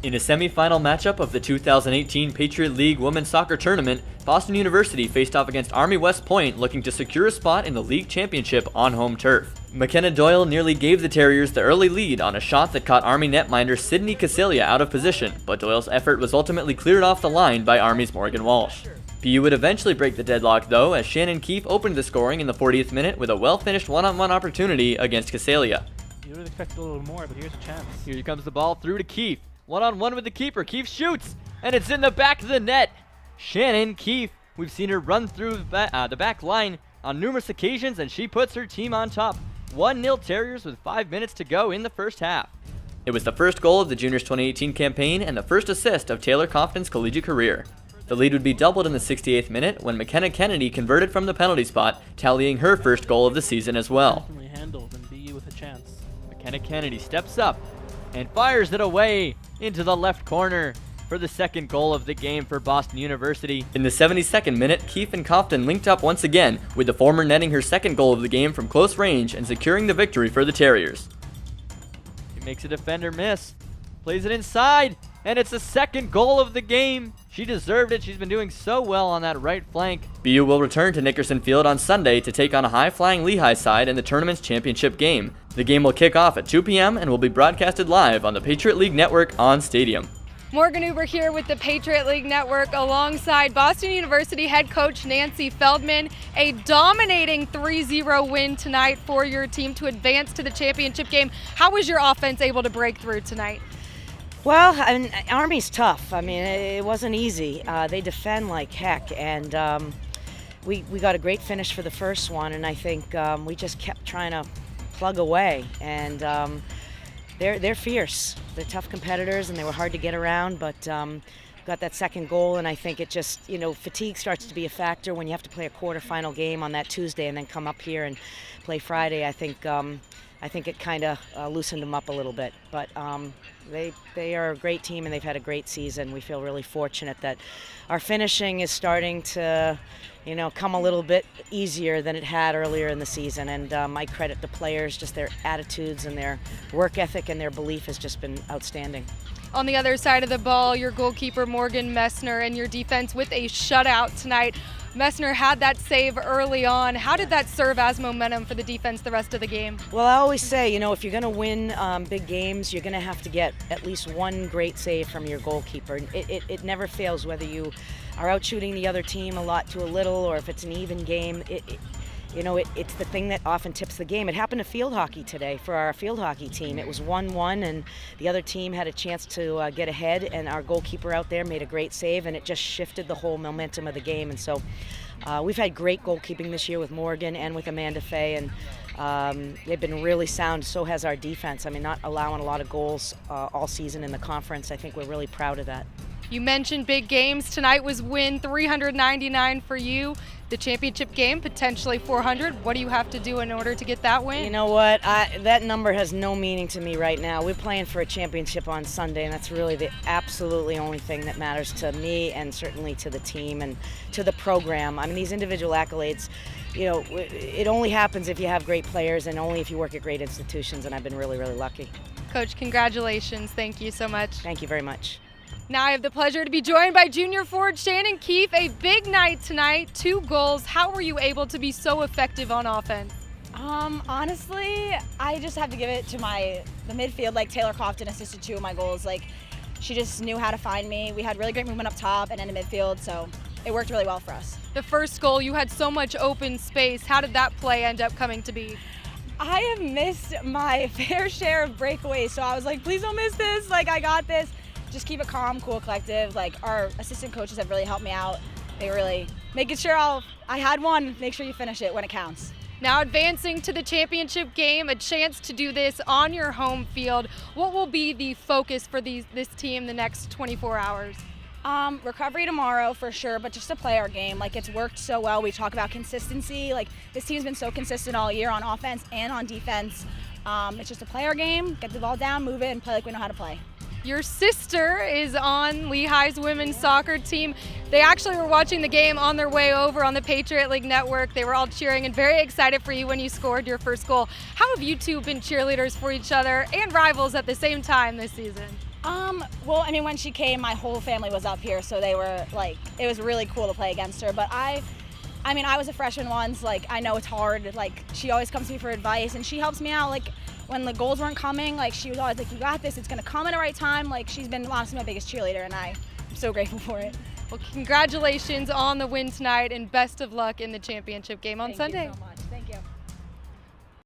In a semifinal matchup of the 2018 Patriot League Women's Soccer Tournament, Boston University faced off against Army West Point, looking to secure a spot in the league championship on home turf. McKenna Doyle nearly gave the Terriers the early lead on a shot that caught Army netminder Sydney Casillia out of position, but Doyle's effort was ultimately cleared off the line by Army's Morgan Walsh. BU would eventually break the deadlock though, as Shannon Keefe opened the scoring in the 40th minute with a well-finished one-on-one opportunity against Casillia. You would expect a little more, but here's a chance. Here comes the ball through to Keefe. One-on-one with the keeper. Keefe shoots, and it's in the back of the net. Shannon Keefe, we've seen her run through the back line on numerous occasions, and she puts her team on top. 1-0 Terriers with 5 minutes to go in the first half. It was the first goal of the Juniors 2018 campaign and the first assist of Taylor Compton's collegiate career. The lead would be doubled in the 68th minute when McKenna Kennedy converted from the penalty spot, tallying her first goal of the season as well. Definitely handled and BU with a chance. McKenna Kennedy steps up and fires it away into the left corner for the second goal of the game for Boston University. In the 72nd minute, Keefe and Compton linked up once again, with the former netting her second goal of the game from close range and securing the victory for the Terriers. She makes a defender miss, plays it inside, and it's the second goal of the game. She deserved it. She's been doing so well on that right flank. BU will return to Nickerson Field on Sunday to take on a high-flying Lehigh side in the tournament's championship game. The game will kick off at 2 p.m. and will be broadcasted live on the Patriot League Network on Stadium. Morgan Uber here with the Patriot League Network alongside Boston University head coach Nancy Feldman. A dominating 3-0 win tonight for your team to advance to the championship game. How was your offense able to break through tonight? Well, Army's tough. It wasn't easy. They defend like heck, and we got a great finish for the first one, and I think we just kept trying to plug away, and they're fierce. They're tough competitors, and they were hard to get around, but got that second goal, and I think it just, fatigue starts to be a factor when you have to play a quarterfinal game on that Tuesday and then come up here and play Friday. I think it kind of loosened them up a little bit, but they are a great team and they've had a great season. We feel really fortunate that our finishing is starting to, come a little bit easier than it had earlier in the season. And I credit the players, just their attitudes and their work ethic and their belief has just been outstanding. On the other side of the ball, your goalkeeper Morgan Messner and your defense with a shutout tonight. Messner had that save early on. How did that serve as momentum for the defense the rest of the game? Well, I always say, if you're going to win big games, you're going to have to get at least one great save from your goalkeeper. It never fails, whether you are out shooting the other team a lot to a little or if it's an even game. It's the thing that often tips the game. It happened to field hockey today for our field hockey team. It was 1-1, and the other team had a chance to get ahead, and our goalkeeper out there made a great save, and it just shifted the whole momentum of the game. And so we've had great goalkeeping this year with Morgan and with Amanda Fay, and they've been really sound. So has our defense. Not allowing a lot of goals all season in the conference. I think we're really proud of that. You mentioned big games. Tonight was win 399 for you. The championship game, potentially 400. What do you have to do in order to get that win? You know what? That number has no meaning to me right now. We're playing for a championship on Sunday, and that's really the absolutely only thing that matters to me and certainly to the team and to the program. These individual accolades, it only happens if you have great players and only if you work at great institutions, and I've been really, really lucky. Coach, congratulations. Thank you so much. Thank you very much. Now I have the pleasure to be joined by junior forward Shannon Keefe. A big night tonight, 2 goals. How were you able to be so effective on offense? Honestly, I just have to give it to the midfield. Like Taylor Compton assisted 2 of my goals. She just knew how to find me. We had really great movement up top and in the midfield, so it worked really well for us. The first goal, you had so much open space. How did that play end up coming to be? I have missed my fair share of breakaways, so I was like, please don't miss this. I got this. Just keep it calm, cool, collective. Our assistant coaches have really helped me out. They really making sure I had one, make sure you finish it when it counts. Now advancing to the championship game, a chance to do this on your home field. What will be the focus for this team the next 24 hours? Recovery tomorrow for sure, but just to play our game. It's worked so well. We talk about consistency. This team's been so consistent all year on offense and on defense. It's just to play our game, get the ball down, move it, and play like we know how to play. Your sister is on Lehigh's women's soccer team. They actually were watching the game on their way over on the Patriot League Network. They were all cheering and very excited for you when you scored your first goal. How have you two been cheerleaders for each other and rivals at the same time this season? Well, I mean, when she came, my whole family was up here, so they were like, it was really cool to play against her. But I mean, I was a freshman once. Like, I know it's hard. Like, she always comes to me for advice, and she helps me out. Like, when the goals weren't coming, like, she was always like, "You got this. It's gonna come at the right time." Like, she's been honestly my biggest cheerleader, and I'm so grateful for it. Well, congratulations on the win tonight, and best of luck in the championship game on Thank Sunday. you so much.